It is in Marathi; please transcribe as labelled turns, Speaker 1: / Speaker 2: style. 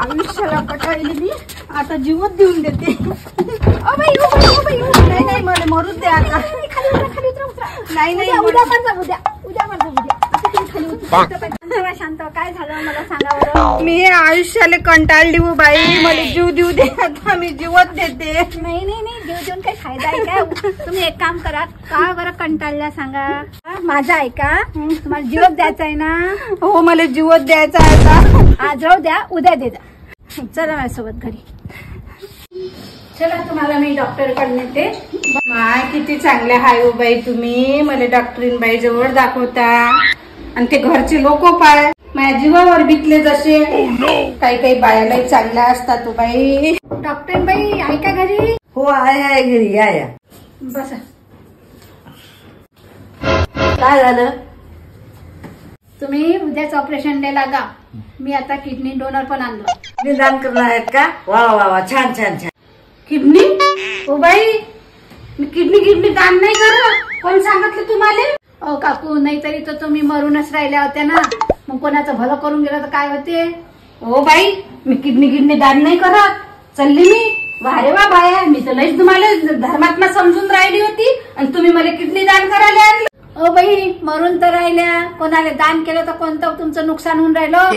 Speaker 1: आयुष्याला पटायली मी आता जीवच देऊन देते. नाही नाही मला मरूच दे आता. खाली उतरा. नाही नाही उद्या शांत काय झालं मला सांगा बरं. मी आयुष्याला कंटाळली हो बाई. मला जीव देऊ दे आता. मी जीवच देते. नाही जीव देऊन काही फायदा आहे का. तुम्ही एक काम करा. का बरं कंटाळल्या सांगा. माझा ऐका. तुम्हाला जीवच द्यायचा आहे ना. हो मला जीवच द्यायचा आहे आता. आज राहू द्या उद्या दे जा. चला माझ्यासोबत घरी. चला तुम्हाला मी डॉक्टर कडे नेते. माय किती चांगले हाय हो बाई तुम्ही. मला डॉक्टरीन बाई जवळ दाखवता आणि ते घरचे लोक पाय माझ्या जीवावर बिकले जसे. काही काही बायालाही चांगल्या असतात हो बाई. डॉक्टरीन बाई आहे का घरी.
Speaker 2: हो आहे घरी या.
Speaker 1: बसा.
Speaker 2: काय झालं.
Speaker 1: तुम्ही उद्याच ऑपरेशन डे लागा. मी आता किडनी डोनर पण आणलो.
Speaker 2: निदान करणार आहेत का. वा वा वा छान छान छान.
Speaker 1: किडनी हो बाई. मी किडनी दान नाही करत. कोण सांगितलं तुम्हाला. ओ काकू नाहीतरी तर तुम्ही मरूनच राहिल्या होत्या ना. मग कोणाचं भलं करून गेलं तर काय होते. हो बाई मी किडनी दान नाही करत. चालली मी. वारे वा बाया. मी तर लईच तुम्हाला धर्मात्मा समजून राहिली होती आणि तुम्ही मला किडनी दान करायला आणलं. ओ बाई मरून तर राहिल्या. कोणाला दान केलं तर कोणतं तुमचं नुकसान होऊन राहिलं.